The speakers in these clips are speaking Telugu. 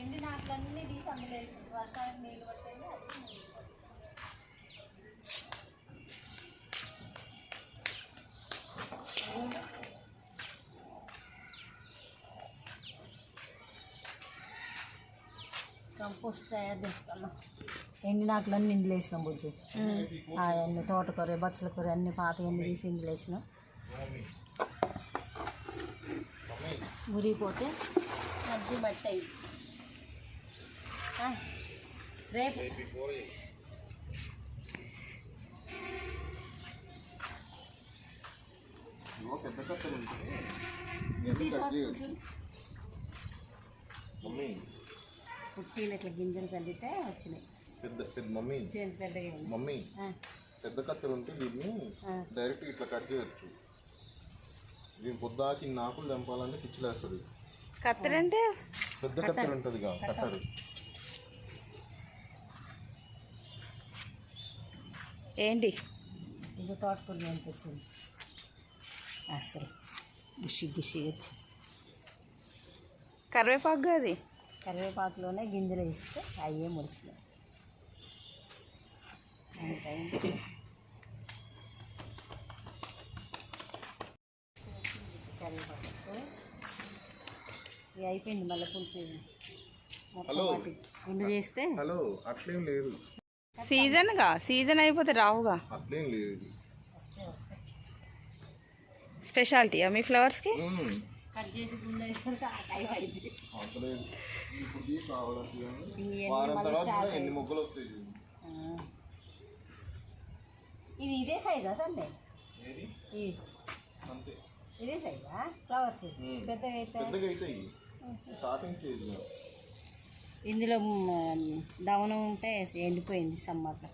ఎండి నాకులన్నీ తీసి అందులో వేసి వర్షానికి నీళ్ళు పట్టేది కంపోస్ట్ తయారు చేసుకున్నాం. ఎండిన ఆకులన్నీ ఇందులో వేసినాం బుజ్జి. అవన్నీ తోటకూర బచ్చల కూర అన్నీ పాత అన్నీ తీసి ఇందులో వేసినాం. మురిగిపోతే మధ్య బట్ట అయ్యి రేపు పుట్టిన ఇట్లా గింజలు చల్లితే వచ్చినాయి. మమ్మీ పెద్ద కత్తెర ఉంటే దీన్ని డైరెక్ట్ ఇట్లా కట్ చేయొచ్చు. దీని పొద్దాకి నాకులు చంపాలంటే పిచ్చిలేస్తుంది. కత్తెర అంటే పెద్ద కత్తెర ఉంటుంది కట్టరు. ఏంటి ఇది తోటకూర అనిపించింది. అసలు బుషి బుషి వచ్చి కరివేపాకు అది కరివేపాకులోనే గింజలు వేస్తే అయ్యే ముడిచినాయి. కరివేపాకు ఇది అయిపోయింది. మళ్ళీ పులుసు గుండు చేస్తే హలో అట్లేం లేదు. సీజన్ అయిపోతే రావుగా. అట్లేం లేదు. స్పెషాలిటీయా మీ ఫ్లవర్స్కి? కట్ చేసి గుండు వేసుకుంటే ఎన్ని మొగ్గలు వస్తాయి. ఇది ఇదే సైజా సండే? ఇదే సైజా ఫ్లవర్స్? పెద్దగా అవుతాయి. ఇందులో డౌన్ ఉంటే ఎండిపోయింది సమ్మర్లో.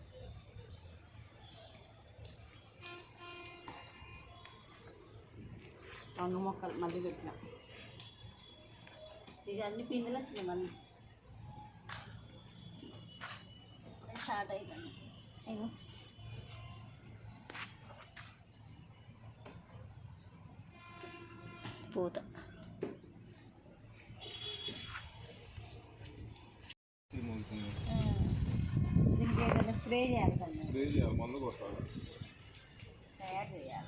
వంగ మొక్కలు మళ్ళీ పెట్టినా. ఇక అన్ని పిందులు వచ్చినాయి. మళ్ళీ స్టార్ట్ అవుతాను. ఇగో పూత. దీనికి ఏదైనా స్ప్రే చేయాలి సార్. మందు కొట్టాలి. తయారు చేయాలి.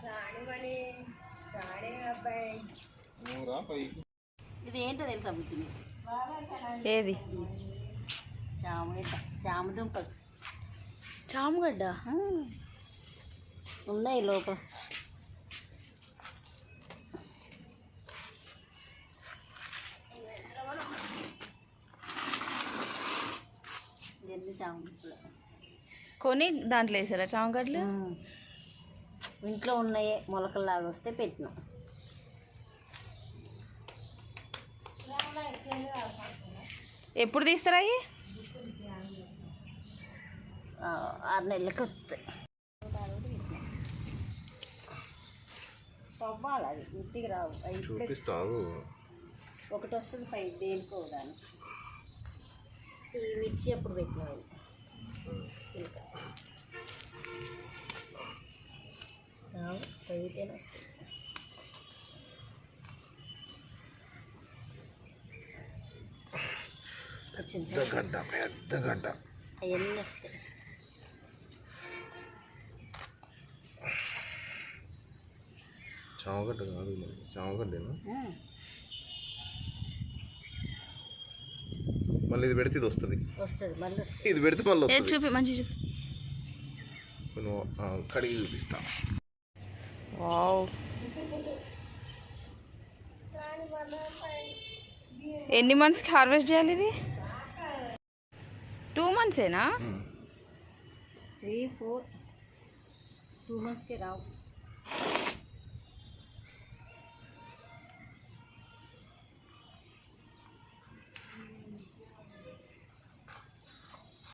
ఇది ఏంటో తెలుసా బుజ్జి? ఏది? చామగడ్డ. చామదుంపలు. చామగడ్డ ఉన్నాయి లోపల. చామగడ్డలు కొని దాంట్లో వేసారా చామగడ్డలు? ఇంట్లో ఉన్నాయే మొలకల్లాగా వస్తే పెట్టినాం. ఎప్పుడు తీస్తారా అవి? 6 నెలలకు వస్తాయి. తవ్వాలి. అది ఇంటికి రావు. ఒకటి వస్తుంది పై దేనికో దానికి. ఈ మిర్చి ఎప్పుడు పెట్టినావు? ఇంకా తవ్వితేనే వస్తుంది. పెద్ద గడ్డ అవన్నీ వస్తాయి. చామగడ్డ కాదు, చామగడ్డేనా? మళ్ళీ ఇది పెడితే ఇది వస్తుంది. మళ్ళీ ఇది పెడితే మళ్ళీ చూపి మంచి చూపి. కడిగి చూపిస్తా. ఎన్ని మంత్స్కి హార్వెస్ట్ చేయాలి ఇది? 2 మంత్సేనా? 3, 4 2 మంత్స్కే రావు.